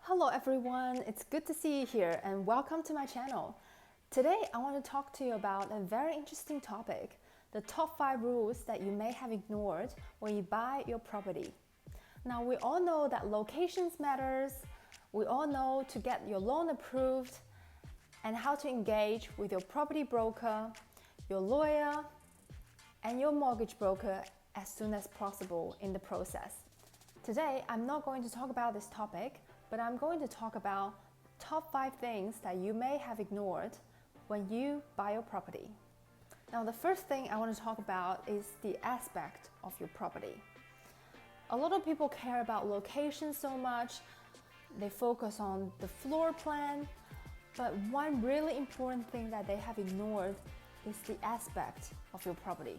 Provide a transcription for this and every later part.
Hello everyone, it's good to see you here and welcome to my channel. Today I want to talk to you about a very interesting topic, the top 5 rules that you may have ignored when you buy your property. Now we all know that locations matters, we all know to get your loan approved and how to engage with your property broker, your lawyer and your mortgage broker as soon as possible in the process. Today I'm not going to talk about this topic, but I'm going to talk about top 5 things that you may have ignored when you buy your property. Now the first thing I want to talk about is the aspect of your property. A lot of people care about location so much, they focus on the floor plan, but one really important thing that they have ignored is the aspect of your property.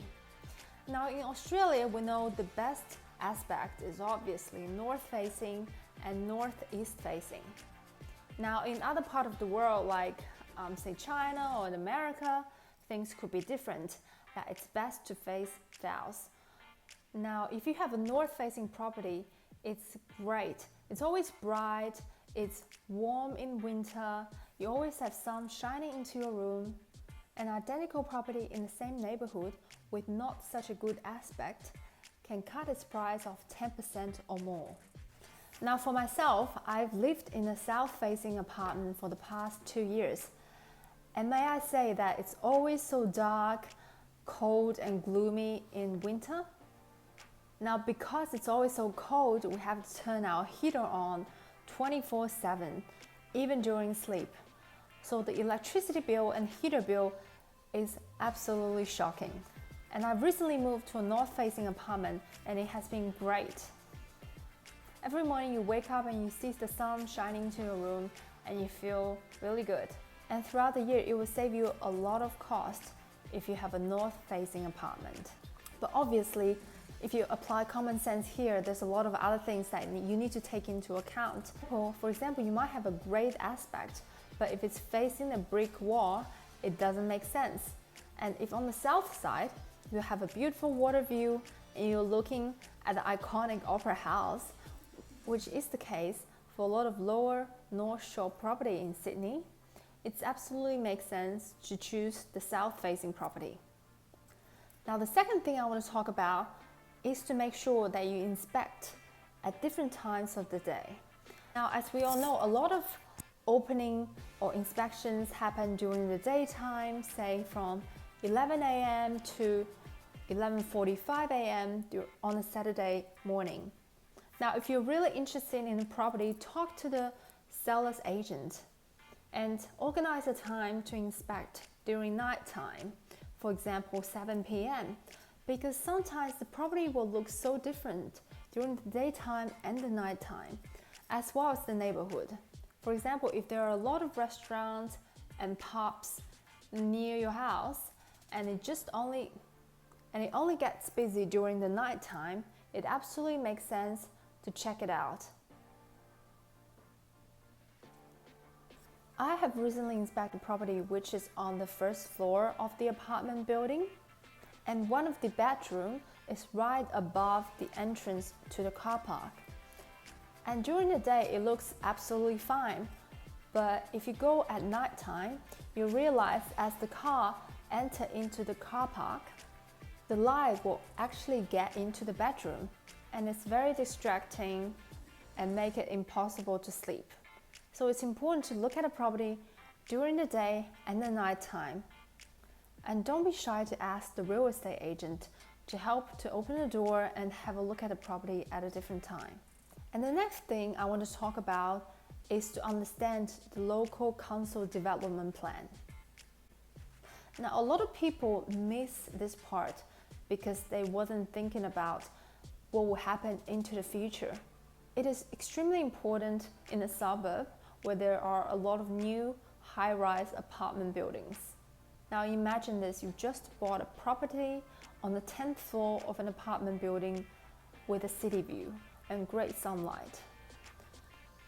Now in Australia, we know the best aspect is obviously north facing and northeast facing. Now in other part of the world like say China or in America, things could be different, that it's best to face south. Now if you have a north facing property, it's great. It's always bright, it's warm in winter, you always have sun shining into your room. An identical property in the same neighborhood with not such a good aspect can cut its price off 10% or more. Now for myself, I've lived in a south-facing apartment for the past 2 years. And may I say that it's always so dark, cold and gloomy in winter. Now because it's always so cold, we have to turn our heater on 24/7, even during sleep. So the electricity bill and heater bill is absolutely shocking. And I've recently moved to a north-facing apartment and it has been great. Every morning you wake up and you see the sun shining into your room and you feel really good. And throughout the year, it will save you a lot of cost if you have a north-facing apartment. But obviously, if you apply common sense here, there's a lot of other things that you need to take into account. For example, you might have a great aspect, but if it's facing a brick wall, it doesn't make sense. And if on the south side, you have a beautiful water view and you're looking at the iconic Opera House, which is the case for a lot of lower North Shore property in Sydney, it absolutely makes sense to choose the south-facing property. Now the second thing I want to talk about is to make sure that you inspect at different times of the day. Now as we all know, a lot of opening or inspections happen during the daytime, say from 11 a.m. to 11:45 a.m. on a Saturday morning. Now if you're really interested in the property, talk to the seller's agent and organize a time to inspect during night time, for example 7 p.m. because sometimes the property will look so different during the daytime and the nighttime, as well as the neighborhood. For example, if there are a lot of restaurants and pubs near your house and it only gets busy during the nighttime, it absolutely makes sense to check it out. I have recently inspected a property which is on the first floor of the apartment building, and one of the bedrooms is right above the entrance to the car park. And during the day it looks absolutely fine, but if you go at night time, you realize as the car enters into the car park, the light will actually get into the bedroom, and it's very distracting and make it impossible to sleep. So it's important to look at a property during the day and the night time. And don't be shy to ask the real estate agent to help to open the door and have a look at the property at a different time. And the next thing I want to talk about is to understand the local council development plan. Now a lot of people miss this part because they wasn't thinking about what will happen into the future. It is extremely important in a suburb where there are a lot of new high-rise apartment buildings. Now imagine this, you just bought a property on the 10th floor of an apartment building with a city view and great sunlight.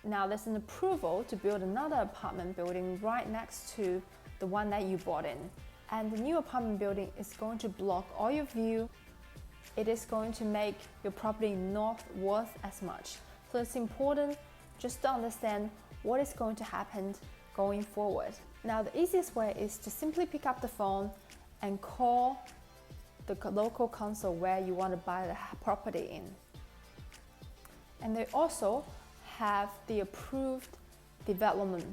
Now there's an approval to build another apartment building right next to the one that you bought in. And the new apartment building is going to block all your view. It is going to make your property not worth as much. So it's important just to understand what is going to happen going forward. Now, the easiest way is to simply pick up the phone and call the local council where you want to buy the property in. And they also have the approved development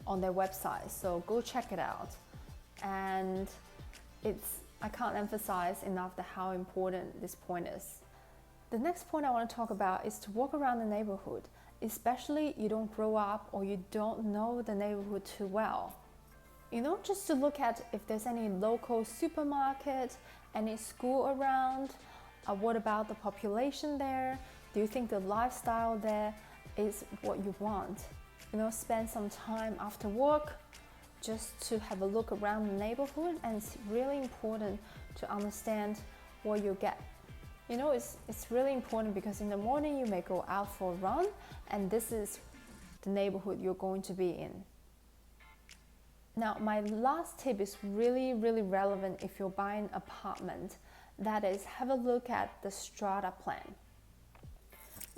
on their website, so go check it out. And I can't emphasize enough how important this point is. The next point I want to talk about is to walk around the neighborhood, especially you don't grow up or you don't know the neighborhood too well. Just to look at if there's any local supermarket, any school around, what about the population there? Do you think the lifestyle there is what you want? Spend some time after work just to have a look around the neighborhood, and it's really important to understand what you get. It's really important because in the morning you may go out for a run, and this is the neighborhood you're going to be in. Now, my last tip is really, really relevant if you're buying an apartment. That is, have a look at the strata plan.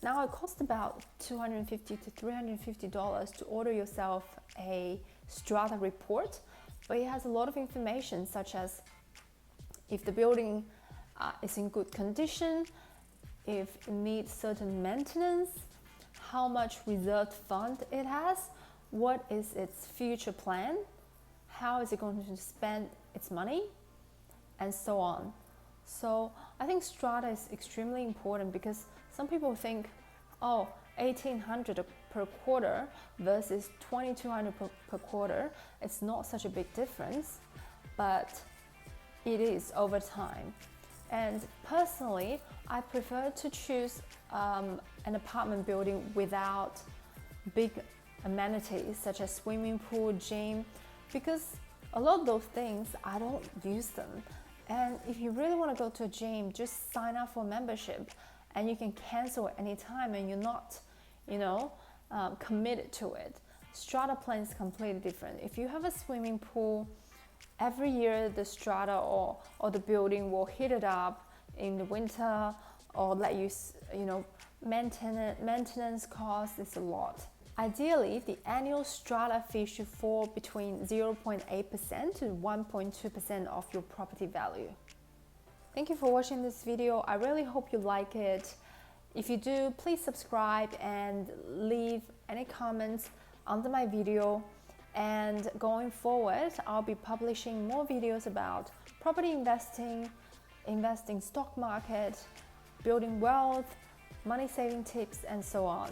Now, it costs about $250 to $350 to order yourself a strata report, but it has a lot of information, such as if the building is in good condition, if it needs certain maintenance, how much reserved fund it has, what is its future plan, how is it going to spend its money, and so on. So I think strata is extremely important because some people think, $1,800 per quarter versus $2,200 per quarter, it's not such a big difference, but it is over time. And personally, I prefer to choose an apartment building without big amenities such as swimming pool, gym, because a lot of those things, I don't use them. And if you really want to go to a gym, just sign up for membership and you can cancel anytime and you're not, committed to it. Strata plan is completely different. If you have a swimming pool, every year the strata or the building will heat it up in the winter or let you, maintenance cost is a lot. Ideally, the annual strata fee should fall between 0.8% to 1.2% of your property value. Thank you for watching this video. I really hope you like it. If you do, please subscribe and leave any comments under my video. And going forward, I'll be publishing more videos about property investing, investing stock market, building wealth, money saving tips, and so on.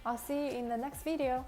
I'll see you in the next video.